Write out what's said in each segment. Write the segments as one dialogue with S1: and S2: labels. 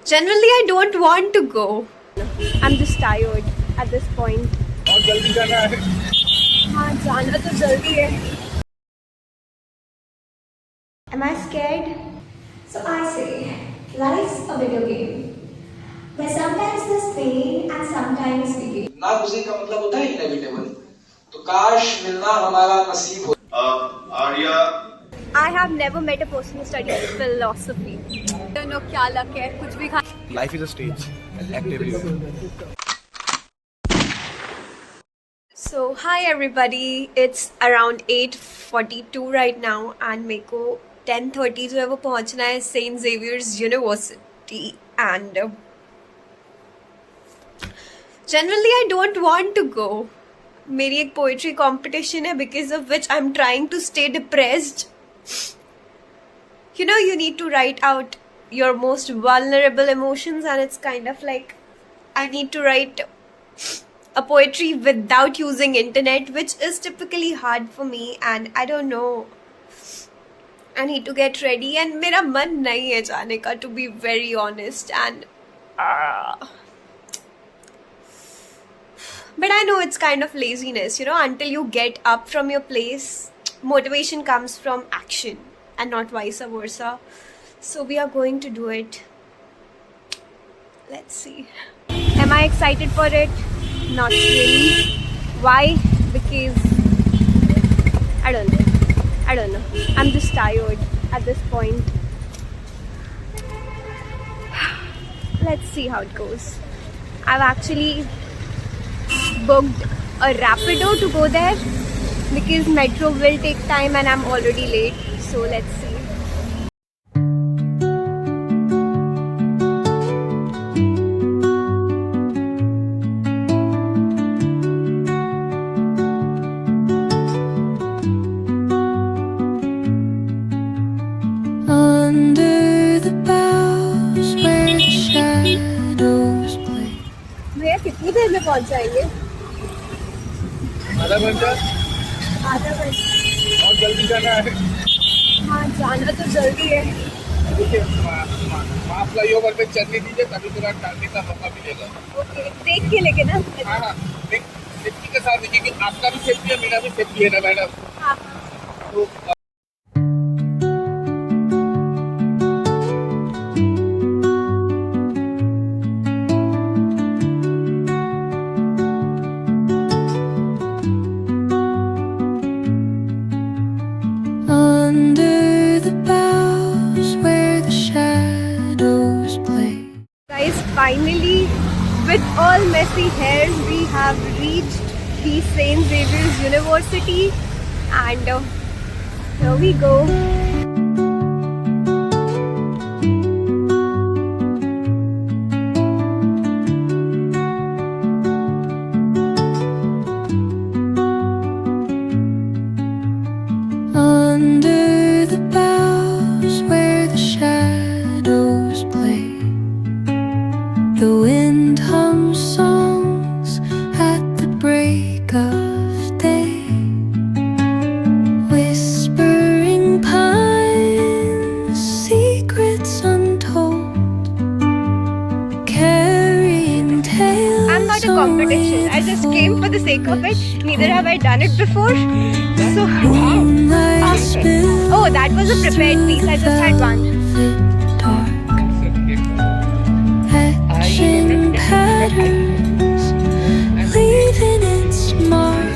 S1: Generally, I don't want to go. I'm just tired at this point.
S2: और जल्दी जाना है.
S1: हाँ, जाना तो जल्दी है. Am I scared?
S3: So I say, life's a video game where sometimes there's pain and sometimes we gain.
S4: ना खुशी का मतलब होता है इनएविटेबल. तो काश मिलना हमारा नसीब हो.
S2: Arya.
S1: I have never met a person who studies philosophy. I don't know क्या लक है, कुछ भी खा.
S2: Life is a stage. Act everywhere.
S1: So hi everybody, it's around 8:42 right now and मेरे को 10:30 जो है वो पहुंचना है Saint Xavier's university and generally I don't want to go. मेरी एक पोइट्री कंपटीशन है because of which I'm trying to stay depressed. You know, you need to write out your most vulnerable emotions and it's kind of like I need to write a poetry without using internet, which is typically hard for me and I don't know. I need to get ready and मेरा मन नहीं है जाने का, to be very honest, and but I know it's kind of laziness, you know, until you get up from your place. Motivation comes from action and not vice versa. So we are going to do it. Let's see. Am I excited for it? Not really. Why? Because I don't know. I'm just tired at this point. Let's see how it goes. I've actually booked a Rapido to go there because metro will take time and I'm already late. So let's see.
S3: Under the boughs where the shadows play.
S1: भैया कितनी देर में पहुंच जाएंगे?
S2: आधा घंटा.
S1: आधा घंटा.
S2: और जल्दी जाना है.
S1: हाँ, जाना तो जल्दी है.
S2: देखिए वहाँ फ्लाईओवर पे चलने दीजिए तभी थोड़ा टालने का मौका मिलेगा.
S1: ओके, देख के लेके ना.
S2: हाँ हाँ. सेफ्टी के साथ देखिए कि आपका भी सेफ्टी है मेरा भी सेफ्टी है ना मैडम.
S1: हाँ.
S2: तो
S3: Under the boughs where the shadows play.
S1: Guys, finally, with all messy hairs, we have reached the St. Xavier's University and here we go.
S3: Under the boughs where the shadows play. The wind hums songs at the break of day. Whispering pines, secrets untold. Carrying tales.
S1: I'm not a competition. I just came for the sake of it. Neither have I done it before. So, oh, that was a prepared piece. I just had one.
S3: Etching patterns, leaving its mark.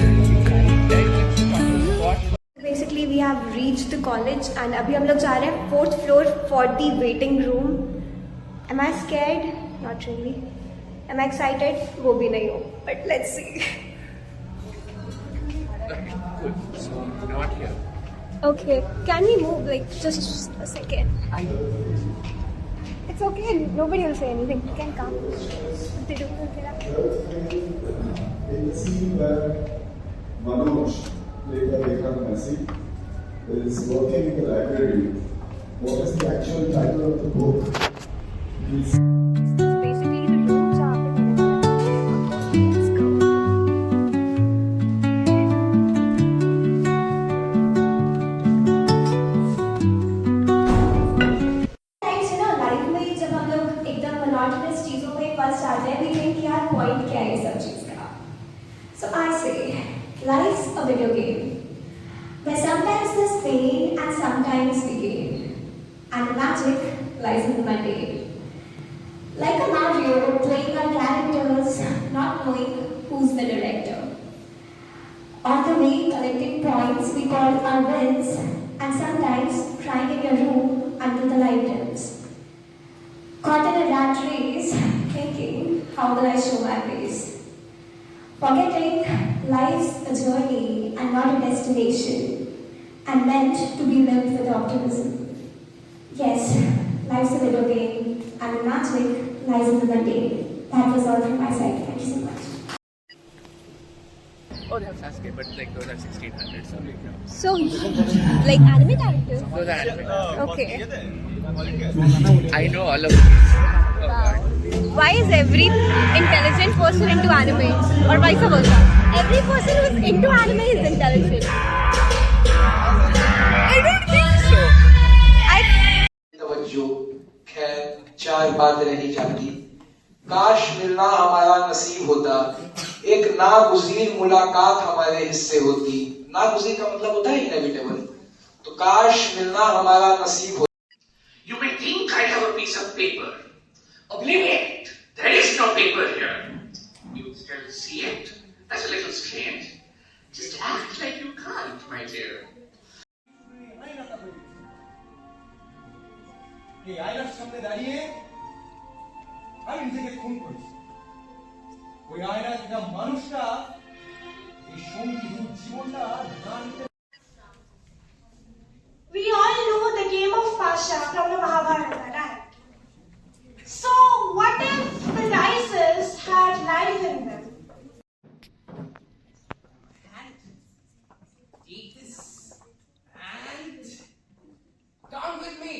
S1: Basically, we have reached the college and अभी हम लोग जा रहे हैं 4th floor for the waiting room. Am I scared? Not really. Am I excited? वो भी नहीं हो. But let's see.
S2: So not here.
S1: Okay, can we move like just a second? It's okay, nobody will say anything. You can come. They don't know that.
S5: In the scene where Manoj, played by Ekam Messi, is working in the library. What is the actual title of the book? He's
S1: Basically, the room जहाँ पे मैंने बनाया है. Let's go.
S3: Times, you know, life में जब हम लोग एकदम monotonous चीजों में फंस जाते हैं, we think यार point क्या है सब चीज का. So I say, life's a video game, where sometimes there's pain and sometimes we gain, and the magic lies in the mundane. Like a Mario playing our characters, not knowing who's the director. On the way, collecting points we call our wins, and sometimes crying in your room until the light dims. Caught in a rat race, thinking, how will I show my face? Forgetting life's a journey and not a destination, and meant to be lived with optimism. Yes, life's a video game, and the magic lies in the mundane. That was all from my side. Thank you so much.
S2: Oh, they have Sasuke, but like those are 1600, so like, yeah.
S1: So, like anime characters?
S2: Those are anime.
S1: Okay.
S2: I know all of these. Oh god.
S1: Why is every intelligent person into anime? Or vice versa? Every person who's into anime is intelligent. I don't think so.
S4: तवज्जो खैर चार बात रही जाती, काश मिलना हमारा नसीब होता, एक नागुज़ीर मुलाकात हमारे हिस्से होती. नागुज़ीर का मतलब होता है इनएविटेबल, तो काश मिलना हमारा नसीब होता.
S6: You may think I have a piece of paper. Obliviate. There is no paper here. You still see it? That's a little strange. Just act like you can't, my dear.
S7: এই আয়নার সামনে দাঁড়িয়ে আমি নিজেকে খুন করেছি। ওই আয়না যেটা মানুষটা এই সঙ্গীহীন জীবনটা না নিতে।
S8: We all know the game of Pasha from the Mahabharata, right? So, what if the dices had life in them?
S6: Eat this. And count with me.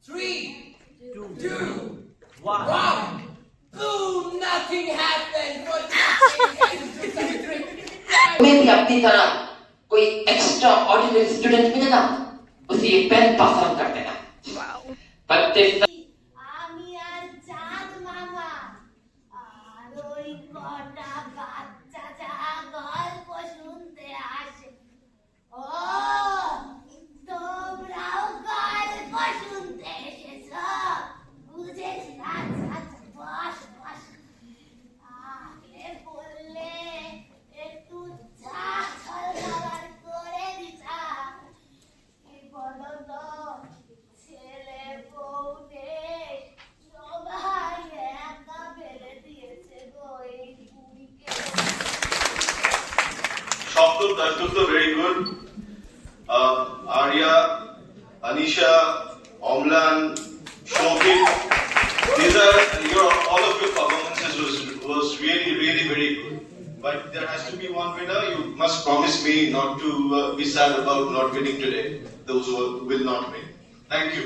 S6: 3, 2, 1. Boom! Nothing happened. What
S9: मैं भी अपनी तरह कोई एक्स्ट्रा ऑर्डिनरी स्टूडेंट मिले ना, उसे ये pen pass on कर देना. पत्ते
S8: আমি আর চাঁদ মামা আর ওই কটা বাচ্চা যা গল্প শুনতে আসে, ও তোমরাও গল্প শুনতে এসেছো, বুঝেছি. আচ্ছা আচ্ছা, বস বস. আগে বললে একটু চা জল খাবার করে দিতা. কি বলো তো, ছেলে বউ নেই, সবাই একা ফেলে দিয়েছে গো এই বুড়িকে.
S5: Shabdul, Dashdukt, very good. Arya, Anisha, Omlan, Shobit, these are all of your performances was really, really very good. But there has to be one winner. You must promise me not to be sad about not winning today. Those who will not win. Thank you.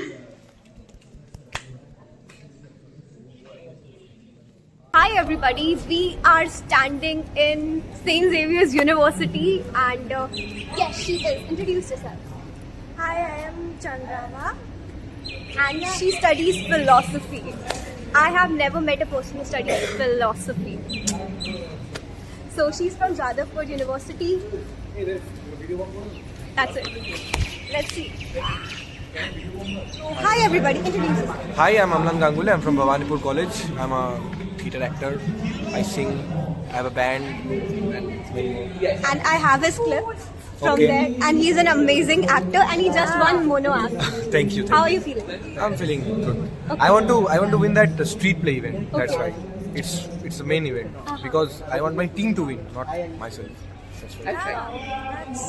S1: Hi everybody, we are standing in St. Xavier's University and yes, she is. Introduce yourself.
S8: Hi, I am Chandrama.
S1: And she studies philosophy. I have never met a person who studies philosophy. So she's from Jadavpur University. That's it. Let's see. Hi everybody, introduce yourself.
S7: Hi, I'm Amlan Ganguly. I'm from Bhawanipur College. I'm a theatre actor. I sing. I have a band.
S1: And I have his clip from
S7: Okay.
S1: there. And he's an amazing actor and he just won Mono Act.
S7: Thank you.
S1: How are you feeling?
S7: I'm feeling good.
S1: Okay.
S7: I want to win that street play event. That's
S1: Okay.
S7: right. It's the main event because I want my team to win, not myself. That's right.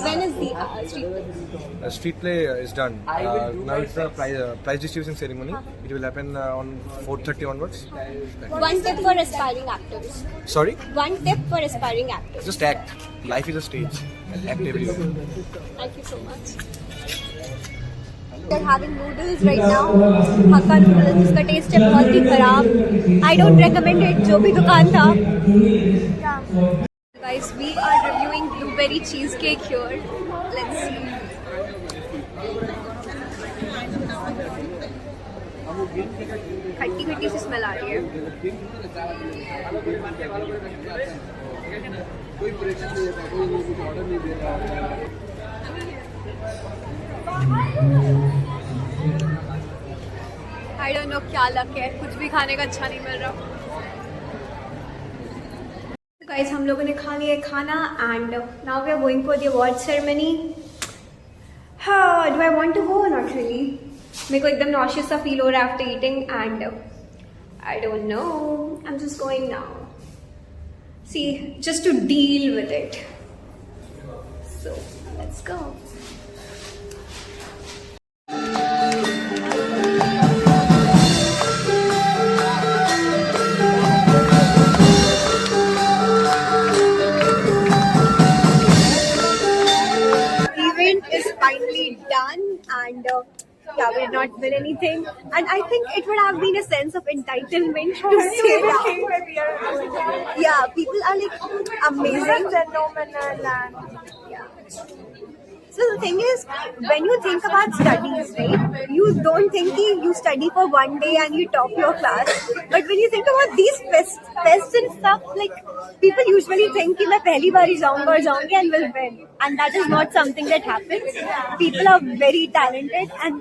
S1: When is the street play?
S7: Street play is done. Now it's the prize distribution ceremony. It will happen on 4:30 onwards.
S1: One tip for aspiring actors.
S7: Sorry?
S1: One tip for aspiring actors.
S7: Just act. Life is a stage. Act everywhere.
S1: Thank you so much. We're having noodles right now. Hakka noodles. इसका taste है बहुत ही खराब. I don't recommend it. जो भी दुकान था. Guys, we are reviewing blueberry cheesecake here. Let's see. खट्टी खट्टी सी स्मेल आ रही है।
S2: कोई प्रेशर नहीं देता, कोई कुछ ऑर्डर नहीं देता।
S1: आई डोंट नो क्या लक है, कुछ भी खाने का अच्छा नहीं मिल रहा। गाइस हम लोगों ने खा लिया खाना and now we are going for the award ceremony. हाँ, do I want to go? Not really. मेरे को एकदम नॉशियस सा फील हो रहा है after eating and I don't know, I am just going now, see just to deal with it. So let's go. Finally done and yeah, we did not win anything and I think it would have been a sense of entitlement to say that. Yeah, people are like amazing, phenomenal and yeah. So the thing is, when you think about studies, right, you don't think you study for one day and you top your class. But when you think about these fests and stuff, like people usually think कि मैं पहली बार ही जाऊँगा और जाऊँगी and will win. And that is not something that happens. People are very talented and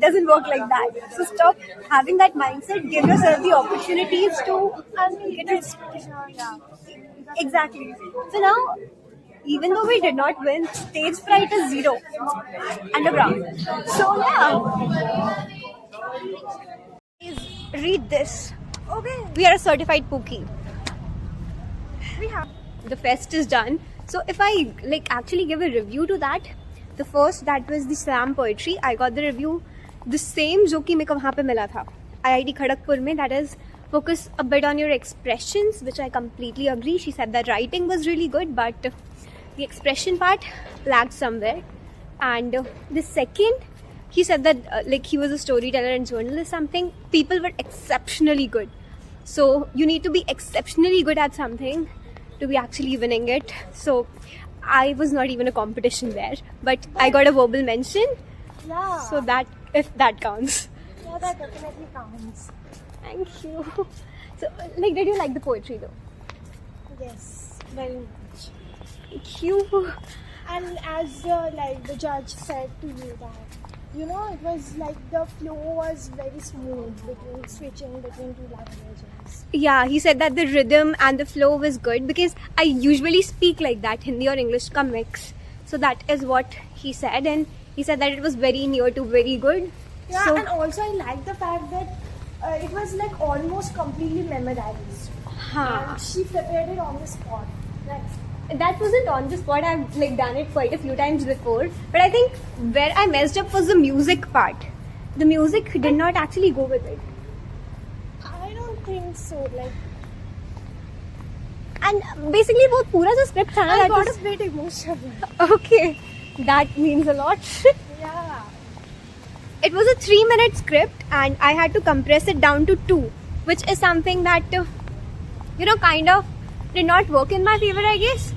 S1: doesn't work like that. So stop having that mindset. Give yourself the opportunities to get it. Exactly. So now, even though we did not win, stage fright is 0 and a brown. So yeah, read this. Okay, we are a certified Pookie. We have the fest is done. So if I like actually give a review to that, the first that was the slam poetry. I got the review the same जो कि मेरे को वहाँ पे मिला था IIT Kharagpur में. That is focus a bit on your expressions, which I completely agree. She said that writing was really good, but the expression part lagged somewhere. And the second, he said that like he was a storyteller and journalist something. People were exceptionally good. So you need to be exceptionally good at something to be actually winning it. So I was not even a competition there, but I got a verbal mention.
S8: Yeah.
S1: So that, if that counts.
S8: Yeah, that definitely counts.
S1: Thank you. So like, did you like the poetry though?
S8: Yes, very much.
S1: Thank you.
S8: And as like the judge said to you that, you know, it was like the flow was very smooth between switching between two languages.
S1: Yeah, he said that the rhythm and the flow was good because I usually speak like that, Hindi or English ka mix. So that is what he said, and he said that it was very near to very good.
S8: Yeah,
S1: so,
S8: and also I like the fact that it was like almost completely memorized. And she prepared it on the spot.
S1: That wasn't on the spot. I've like done it quite a few times before, but I think where I messed up was the music part. The music did not actually go with it.
S8: I don't think so. Like,
S1: and basically वो पूरा जो script था ना,
S8: I
S1: that
S8: got
S1: was
S8: a bit emotional.
S1: okay. That means a lot.
S8: Yeah.
S1: It was a 3-minute script, and I had to compress it down to 2, which is something that you know, kind of did not work in my favor, I guess.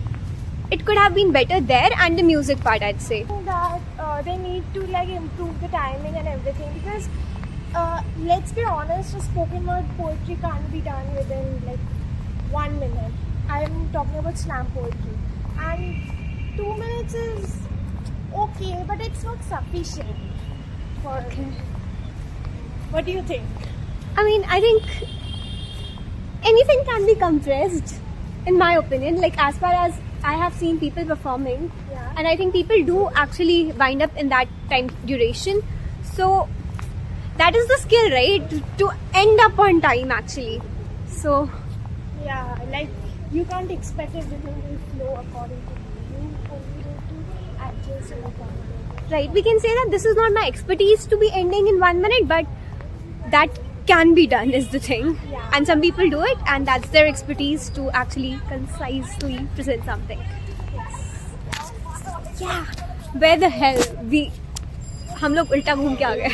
S1: It could have been better there, and the music part, I'd say.
S8: That they need to like improve the timing and everything, because let's be honest, a spoken word poetry can't be done within like 1 minute. I'm talking about slam poetry, and 2 minutes is okay, but it's not sufficient for. What do you think?
S1: I mean, I think anything can be compressed, in my opinion. Like, as far as I have seen people performing,
S8: Yeah.
S1: and I think people do actually wind up in that time duration. So that is the skill, right? To end up on time, actually. So
S8: Yeah, like you can't expect everything will flow according to you. You only need to adjust and accommodate.
S1: right, we can say that this is not my expertise to be ending in 1 minute, but that can be done is the thing.
S8: Yeah.
S1: And some people do it, and that's their expertise to actually concisely present something. Yeah, where the hell हम लोग उल्टा घूम के आ गए.